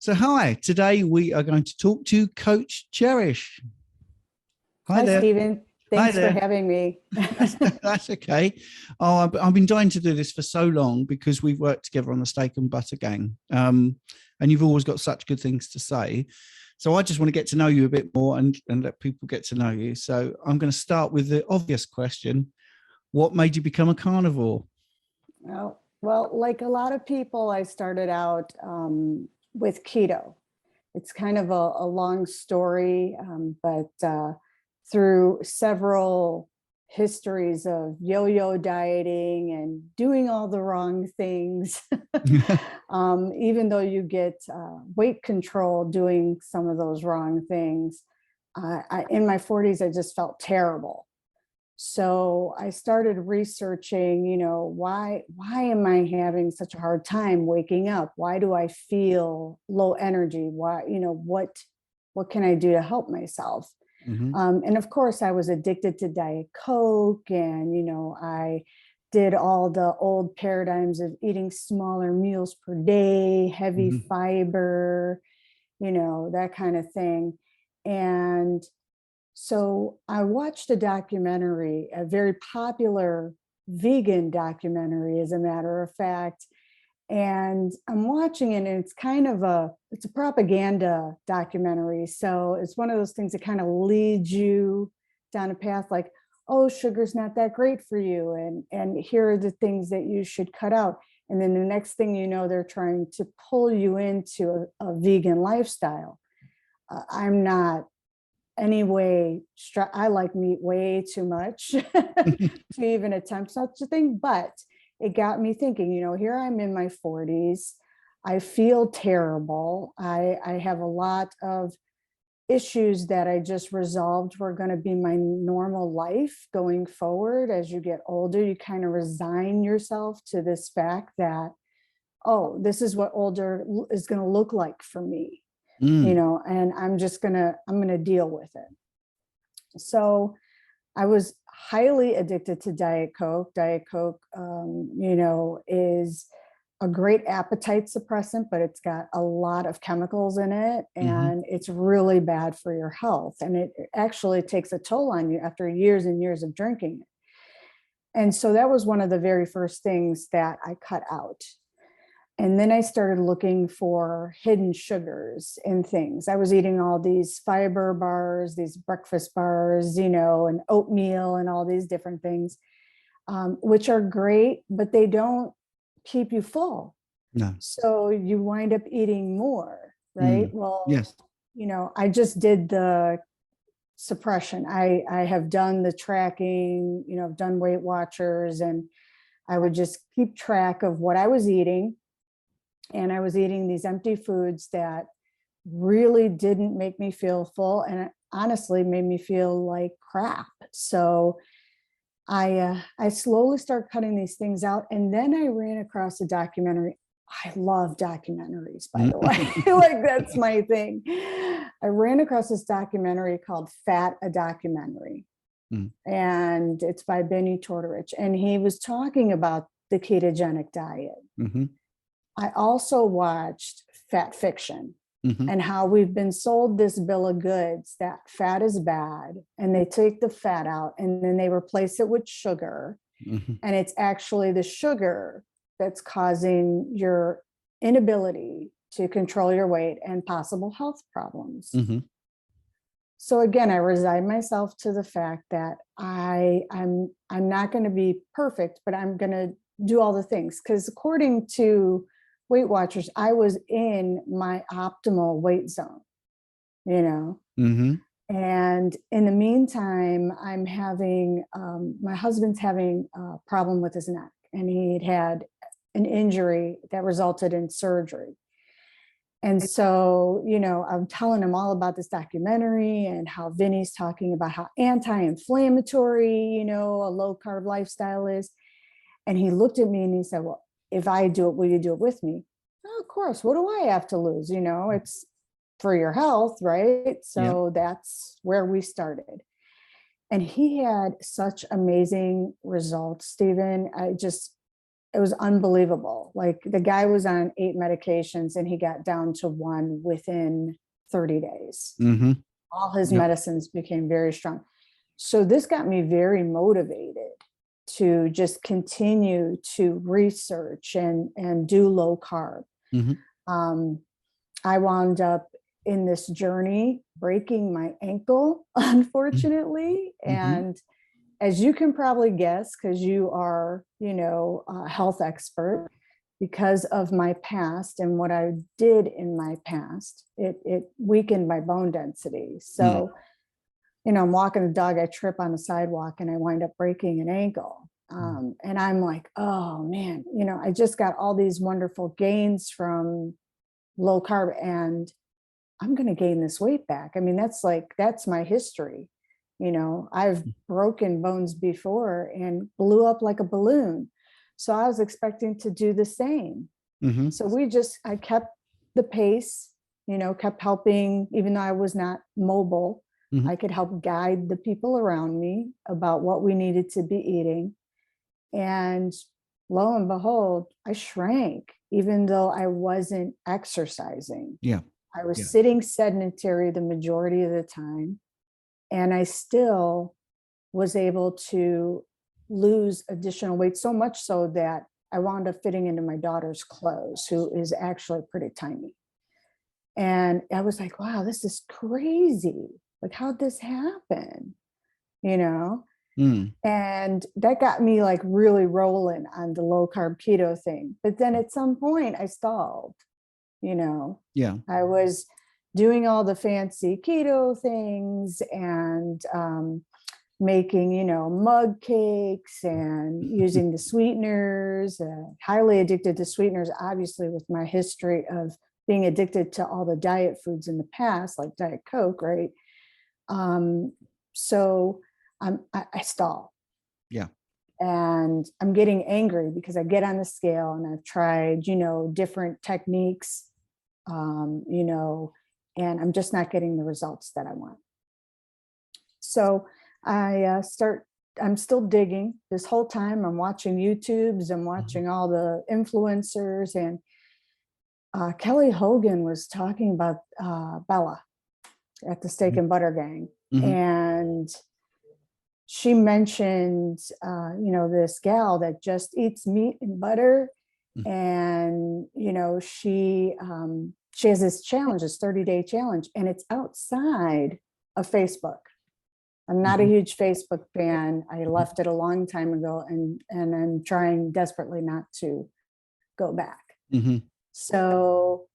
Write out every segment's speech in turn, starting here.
So, hi, today we are going to talk to Coach Cherish. Hi Hi, there. Stephen. Hi Thanks for there. having me. That's okay. Oh, I've been dying to do this for so long because we've worked together on the Steak and Butter Gang. And you've always got such good things to say. So I just want to get to know you a bit more and let people get to know you. So I'm going to start with the obvious question. What made you become a carnivore? Well, like a lot of people, I started out with keto. It's kind of a long story, but through several histories of yo-yo dieting and doing all the wrong things, even though you get weight control doing some of those wrong things, in my 40s, I just felt terrible. So I started researching, why am I having such a hard time waking up? Why do I feel low energy? Why, what can I do to help myself? Mhm. And of course, I was addicted to Diet Coke, and I did all the old paradigms of eating smaller meals per day, heavy Mhm. fiber, that kind of thing. And so I watched a documentary, a very popular vegan documentary, as a matter of fact. And I'm watching it, and it's a propaganda documentary. So it's one of those things that kind of leads you down a path like, oh, sugar's not that great for you. And here are the things that you should cut out. And then the next thing you know, they're trying to pull you into a vegan lifestyle. I'm not anyway. I like meat way too much to even attempt such a thing, but it got me thinking, here I'm in my 40s. I feel terrible. I have a lot of issues that I just resolved were going to be my normal life going forward. As you get older, you kind of resign yourself to this fact that, oh, this is what older is going to look like for me, Mm. and I'm going to deal with it. So I was highly addicted to Diet Coke. Diet Coke, is a great appetite suppressant, but it's got a lot of chemicals in it, Mhm. and it's really bad for your health. And it actually takes a toll on you after years and years of drinking it. And so that was one of the very first things that I cut out. And then I started looking for hidden sugars in things. I was eating all these fiber bars, these breakfast bars, and oatmeal and all these different things, which are great, but they don't keep you full. No. So you wind up eating more, right? Mm. Well, Yes. I just did the suppression. I have done the tracking, I've done Weight Watchers, and I would just keep track of what I was eating. And I was eating these empty foods that really didn't make me feel full, and it honestly made me feel like crap. So I slowly started cutting these things out, and then I ran across a documentary. I love documentaries, by the way. Like, that's my thing. I ran across this documentary called Fat, a Documentary, Mm. and it's by Benny Tortorich, and he was talking about the ketogenic diet. Mhm. I also watched Fat Fiction, Mhm. and how we've been sold this bill of goods that fat is bad, and they take the fat out and then they replace it with sugar. Mhm. And it's actually the sugar that's causing your inability to control your weight and possible health problems. Mhm. So again, I resign myself to the fact that I'm not going to be perfect, but I'm going to do all the things, because according to Weight Watchers, I was in my optimal weight zone, you know. Mhm. And in the meantime, I'm having my husband's having a problem with his neck, and he'd had an injury that resulted in surgery. And so, I'm telling him all about this documentary and how Vinny's talking about how anti-inflammatory, a low carb lifestyle is. And he looked at me and he said, well, if I do it, will you do it with me? Oh, of course. What do I have to lose? It's for your health, right? Yeah. So that's where we started. And he had such amazing results, Stephen. it was unbelievable. Like the guy was on 8 medications and he got down to 1 within 30 days. Mm-hmm. All his medicines became very strong. So this got me very motivated to just continue to research and do low carb. Mm-hmm. I wound up in this journey breaking my ankle, unfortunately. Mm-hmm. And as you can probably guess, because you are, a health expert, because of my past and what I did in my past, it weakened my bone density. So, I'm walking the dog, I trip on the sidewalk and I wind up breaking an ankle. And I'm like, oh man, I just got all these wonderful gains from low carb and I'm going to gain this weight back. I mean, that's my history. I've broken bones before and blew up like a balloon. So I was expecting to do the same. Mm-hmm. So I kept the pace, kept helping, even though I was not mobile, I could help guide the people around me about what we needed to be eating. And lo and behold, I shrank, even though I wasn't exercising. Yeah. I was sitting sedentary the majority of the time. And I still was able to lose additional weight, so much so that I wound up fitting into my daughter's clothes, who is actually pretty tiny. And I was like, wow, this is crazy. Like, how'd this happen? And that got me like really rolling on the low carb keto thing. But then at some point I stalled, I was doing all the fancy keto things and making, mug cakes and using the sweeteners, highly addicted to sweeteners, obviously with my history of being addicted to all the diet foods in the past, like Diet Coke, right? So I stall. Yeah. And I'm getting angry because I get on the scale and I've tried, different techniques, and I'm just not getting the results that I want. So I'm still digging this whole time. I'm watching YouTubes, I'm watching all the influencers, and Kelly Hogan was talking about Bella at the Steak and Butter Gang. And she mentioned, this gal that just eats meat and butter. And, she has this challenge, this 30-day challenge, and it's outside of Facebook. I'm not a huge Facebook fan. I left it a long time ago and I'm trying desperately not to go back. So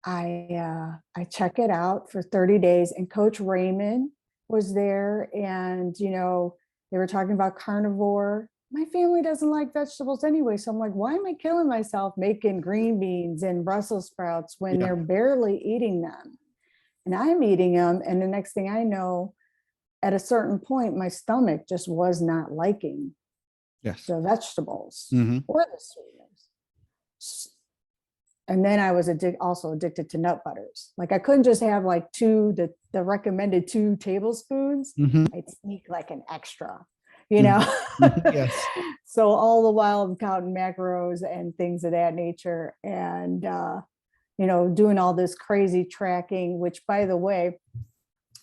I check it out for 30 days and Coach Raymond was there and, they were talking about carnivore. My family doesn't like vegetables anyway. So I'm like, why am I killing myself making green beans and Brussels sprouts when they're barely eating them? And I'm eating them. And the next thing I know, at a certain point, my stomach just was not liking the vegetables or the sweeteners. And then I was also addicted to nut butters. Like I couldn't just have like the recommended 2 tablespoons. I'd sneak like an extra, Yes. So all the while I'm counting macros and things of that nature and, doing all this crazy tracking, which by the way,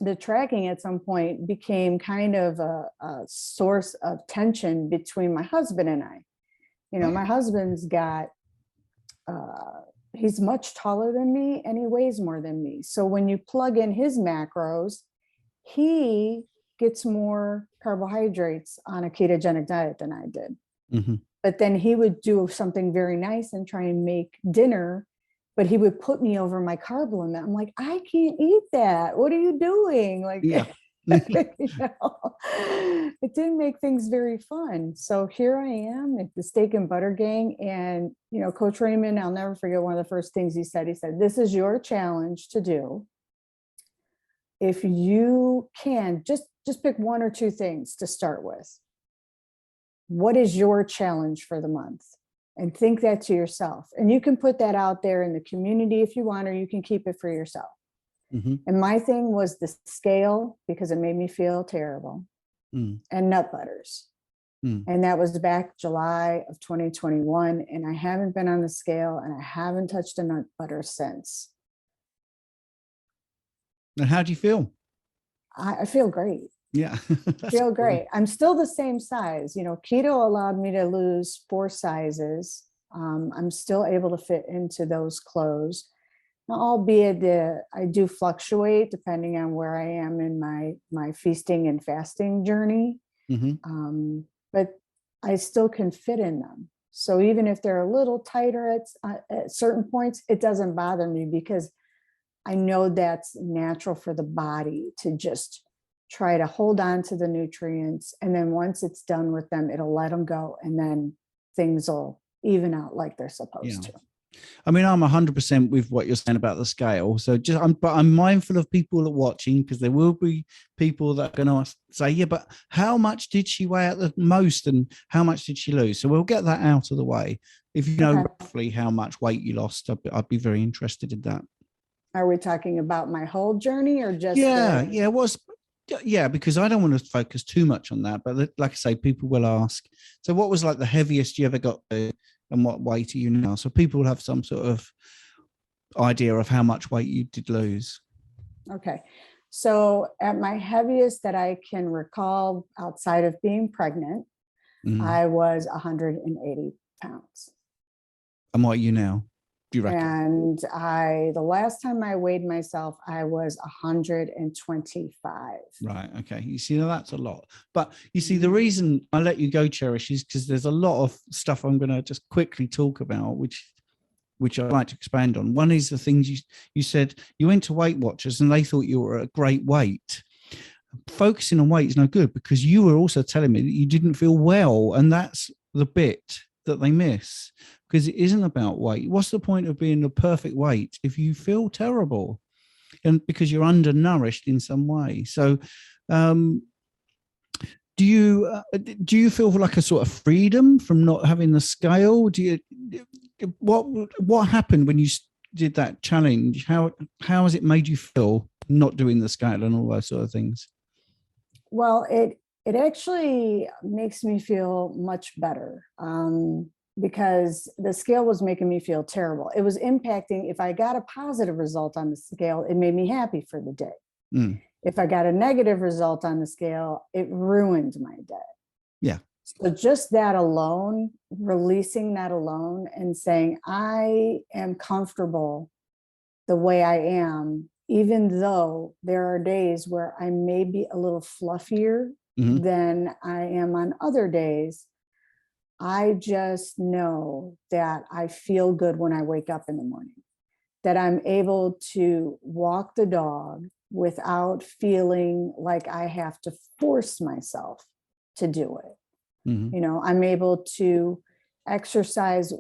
the tracking at some point became kind of a source of tension between my husband and I. My husband's got, he's much taller than me and he weighs more than me. So when you plug in his macros, he gets more carbohydrates on a ketogenic diet than I did. But then he would do something very nice and try and make dinner, but he would put me over my carb limit. I'm like, I can't eat that. What are you doing? Like, it didn't make things very fun. So here I am at the Steak and Butter Gang. And, Coach Raymond, I'll never forget one of the first things he said, this is your challenge to do. If you can, just pick 1 or 2 things to start with. What is your challenge for the month? And think that to yourself. And you can put that out there in the community if you want, or you can keep it for yourself. And my thing was the scale because it made me feel terrible and nut butters. Hmm. And that was back July of 2021. And I haven't been on the scale and I haven't touched a nut butter since. And how do you feel? I feel great. Yeah. Feel great. I'm still the same size. You know, keto allowed me to lose 4 sizes. I'm still able to fit into those clothes, albeit I do fluctuate depending on where I am in my feasting and fasting journey. Mm-hmm. But I still can fit in them. So even if they're a little tighter at certain points, it doesn't bother me because I know that's natural for the body to just try to hold on to the nutrients. And then once it's done with them, it'll let them go. And then things will even out like they're supposed to. I mean, I'm 100% with what you're saying about the scale. So but I'm mindful of people that are watching, because there will be people that are going to say, yeah, but how much did she weigh at the most and how much did she lose? So we'll get that out of the way. If you know roughly how much weight you lost, I'd be very interested in that. Are we talking about my whole journey or just? Yeah, because I don't want to focus too much on that. But like I say, people will ask, so what was like the heaviest you ever got to, and what weight are you now? So people will have some sort of idea of how much weight you did lose. Okay. So at my heaviest that I can recall outside of being pregnant, I was 180 pounds. And what are you now, do you reckon? And the last time I weighed myself, I was 125. Right. Okay. You see, that's a lot. But you see, the reason I let you go, Cherish, is because there's a lot of stuff I'm going to just quickly talk about, which I'd like to expand on. One is the things you said. You went to Weight Watchers and they thought you were at a great weight. Focusing on weight is no good, because you were also telling me that you didn't feel well. And that's the bit that they miss, because it isn't about weight. What's the point of being the perfect weight if you feel terrible? And because you're undernourished in some way. So do you feel like a sort of freedom from not having the scale? What happened when you did that challenge? How has it made you feel not doing the scale and all those sort of things? Well, it actually makes me feel much better, because the scale was making me feel terrible. It was impacting. If I got a positive result on the scale, it made me happy for the day. If I got a negative result on the scale, it ruined my day. Yeah. So just that alone, releasing that alone and saying, I am comfortable the way I am, even though there are days where I may be a little fluffier than I am on other days. I just know that I feel good when I wake up in the morning, that I'm able to walk the dog without feeling like I have to force myself to do it. You know, I'm able to exercise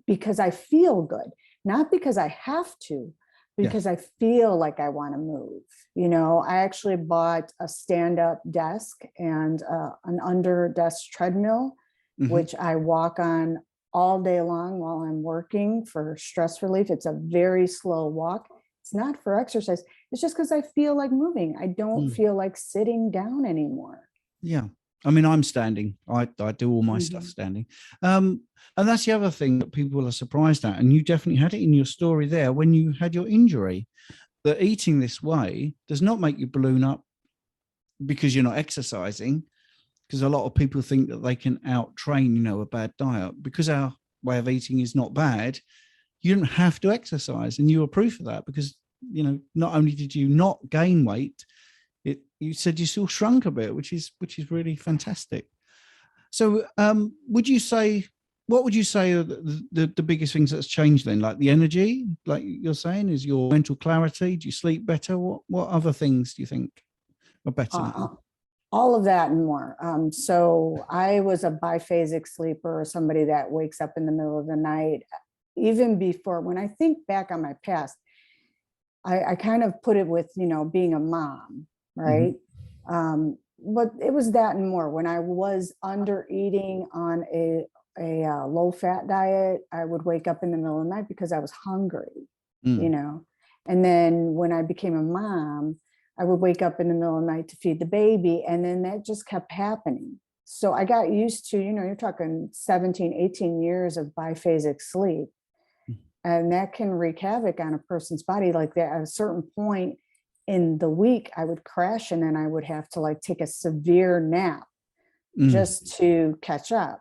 because I feel good, not because I have to, because I feel like I want to move. You know, I actually bought a stand-up desk and an under desk treadmill, which I walk on all day long while I'm working for stress relief. It's a very slow walk. It's not for exercise. It's just because I feel like moving. I don't feel like sitting down anymore. Yeah. I mean, I'm standing. I do all my stuff standing. And that's the other thing that people are surprised at. And you definitely had it in your story there when you had your injury, that eating this way does not make you balloon up because you're not exercising. Because a lot of people think that they can out-train, a bad diet. Because our way of eating is not bad, you don't have to exercise. And you were proof of that, because, not only did you not gain weight, you said you still shrunk a bit, which is really fantastic. So what would you say are the biggest things that's changed then? Like the energy, like you're saying, is your mental clarity? Do you sleep better? What other things do you think are better now? All of that and more. So I was a biphasic sleeper, or somebody that wakes up in the middle of the night. Even before, when I think back on my past, I kind of put it with, being a mom, right? But it was that and more. When I was under eating on a low fat diet, I would wake up in the middle of the night because I was hungry, and then when I became a mom, I would wake up in the middle of the night to feed the baby. And then that just kept happening. So I got used to, you're talking 17, 18 years of biphasic sleep. And that can wreak havoc on a person's body. Like that, at a certain point in the week, I would crash and then I would have to like take a severe nap just to catch up.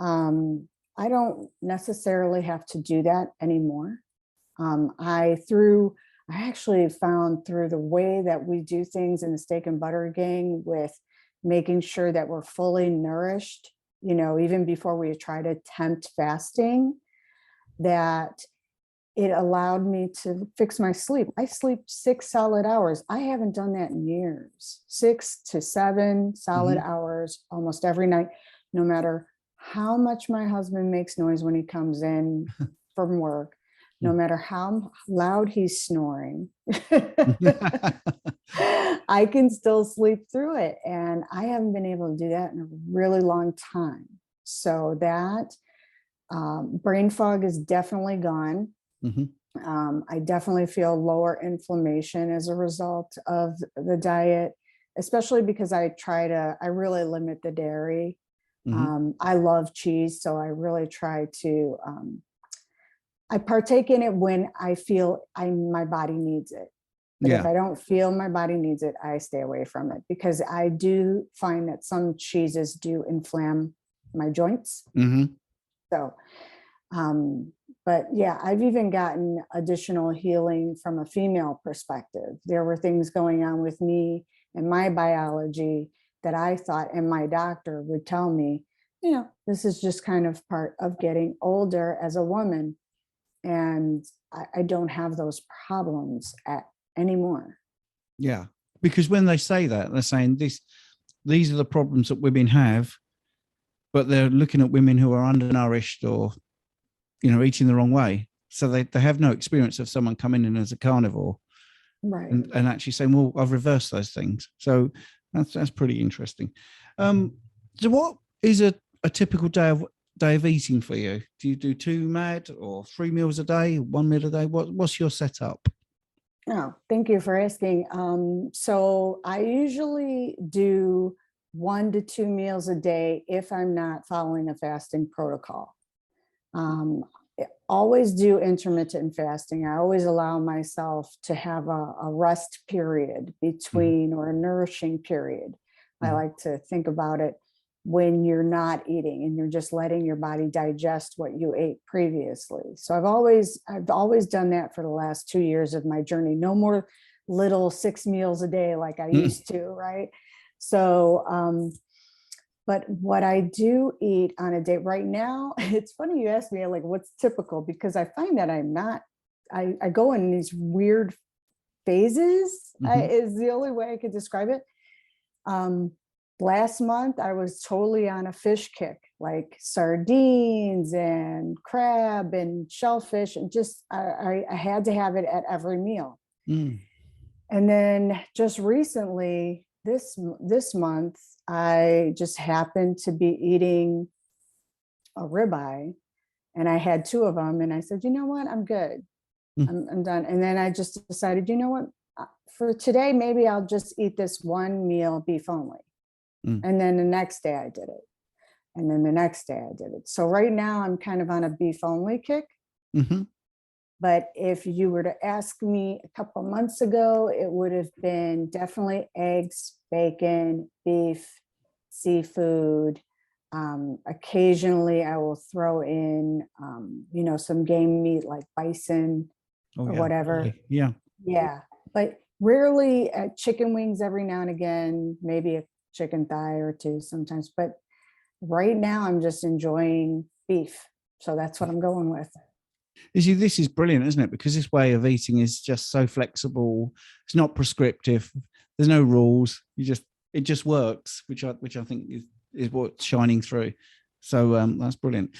I don't necessarily have to do that anymore. I actually found through the way that we do things in the Steak and Butter Gang, with making sure that we're fully nourished, even before we try to attempt fasting, that it allowed me to fix my sleep. I sleep 6 solid hours. I haven't done that in years. 6 to 7 solid hours almost every night, no matter how much my husband makes noise when he comes in from work, no matter how loud he's snoring. I can still sleep through it. And I haven't been able to do that in a really long time. So that brain fog is definitely gone. I definitely feel lower inflammation as a result of the diet, especially because I really limit the dairy. I love cheese, so I really try to, I partake in it when I feel my body needs it. But if I don't feel my body needs it, I stay away from it, because I do find that some cheeses do inflame my joints. So, but yeah, I've even gotten additional healing from a female perspective. There were things going on with me and my biology that I thought, and my doctor would tell me, this is just kind of part of getting older as a woman. And I don't have those problems anymore. Yeah. Because when they say that, they're saying these are the problems that women have, but they're looking at women who are undernourished or, eating the wrong way. So they have no experience of someone coming in as a carnivore. Right. And actually saying, well, I've reversed those things. So that's pretty interesting. So what is a typical day of eating for you? Do you do 2 MAD or 3 meals a day, 1 meal a day? What's your setup? Oh, thank you for asking. So I usually do 1 to 2 meals a day if I'm not following a fasting protocol. I always do intermittent fasting. I always allow myself to have a rest period between, or a nourishing period. I like to think about it when you're not eating and you're just letting your body digest what you ate previously. So I've always done that for the last 2 years of my journey. No more little 6 meals a day like I used to, right? So, but what I do eat on a day right now, it's funny you asked me like what's typical, because I find that I go in these weird phases, is the only way I could describe it. Last month, I was totally on a fish kick, like sardines and crab and shellfish, and just I had to have it at every meal. And then just recently, this month, I just happened to be eating a ribeye, and I had 2 of them, and I said, you know what, I'm good. I'm done. And then I just decided, you know what, for today, maybe I'll just eat this 1 meal beef only. And then the next day I did it. And then the next day I did it. So right now I'm kind of on a beef only kick. But if you were to ask me a couple months ago, it would have been definitely eggs, bacon, beef, seafood. Occasionally I will throw in, some game meat like bison or whatever. Yeah. But rarely chicken wings every now and again, maybe a chicken thigh or 2 sometimes. But right now I'm just enjoying beef. So that's what I'm going with. You see, this is brilliant, isn't it? Because this way of eating is just so flexible. It's not prescriptive. There's no rules. It just works, which I think is what's shining through. So that's brilliant.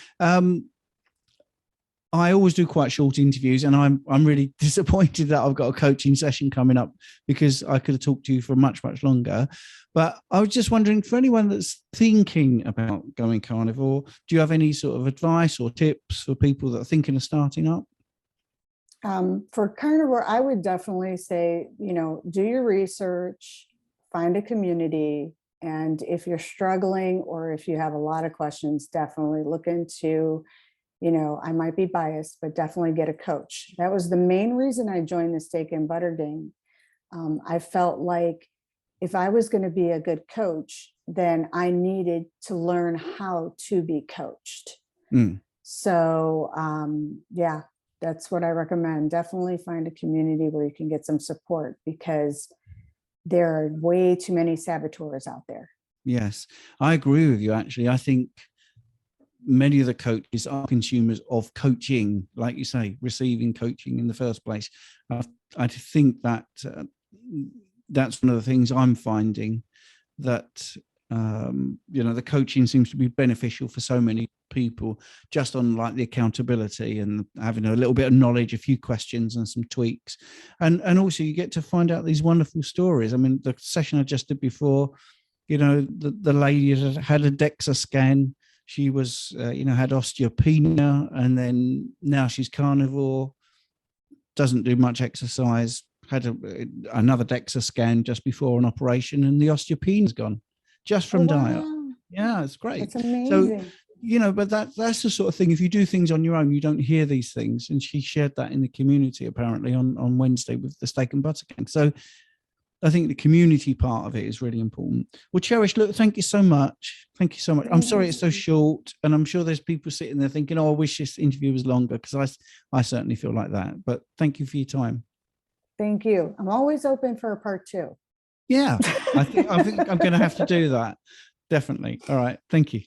I always do quite short interviews, and I'm really disappointed that I've got a coaching session coming up, because I could have talked to you for much, much longer. But I was just wondering, for anyone that's thinking about going carnivore, do you have any sort of advice or tips for people that are thinking of starting up? For carnivore, I would definitely say, do your research, find a community, And if you're struggling or if you have a lot of questions, definitely look into, I might be biased, but definitely get a coach. That was the main reason I joined the Steak and Butter Gang. I felt like if I was going to be a good coach, then I needed to learn how to be coached. So yeah, that's what I recommend. Definitely find a community where you can get some support, because there are way too many saboteurs out there. Yes, I agree with you. Actually, I think many of the coaches are consumers of coaching, like you say, receiving coaching in the first place. I think that that's one of the things I'm finding, that the coaching seems to be beneficial for so many people, just on like the accountability and having a little bit of knowledge, a few questions and some tweaks. And also you get to find out these wonderful stories. I mean, the session I just did before, the lady had a DEXA scan. She was, had osteopenia, and then now she's carnivore, doesn't do much exercise, had another DEXA scan just before an operation, and the osteopenia's gone just from diet. Yeah, it's great. It's amazing. So, but that's the sort of thing. If you do things on your own, you don't hear these things. And she shared that in the community apparently on Wednesday with the Steak and Butter Gang. So I think the community part of it is really important. Well, Cherish, look, thank you so much. Thank you so much. I'm sorry it's so short, and I'm sure there's people sitting there thinking, oh, I wish this interview was longer, because I certainly feel like that. But thank you for your time. Thank you. I'm always open for a part 2. Yeah, I think I'm going to have to do that. Definitely. All right. Thank you.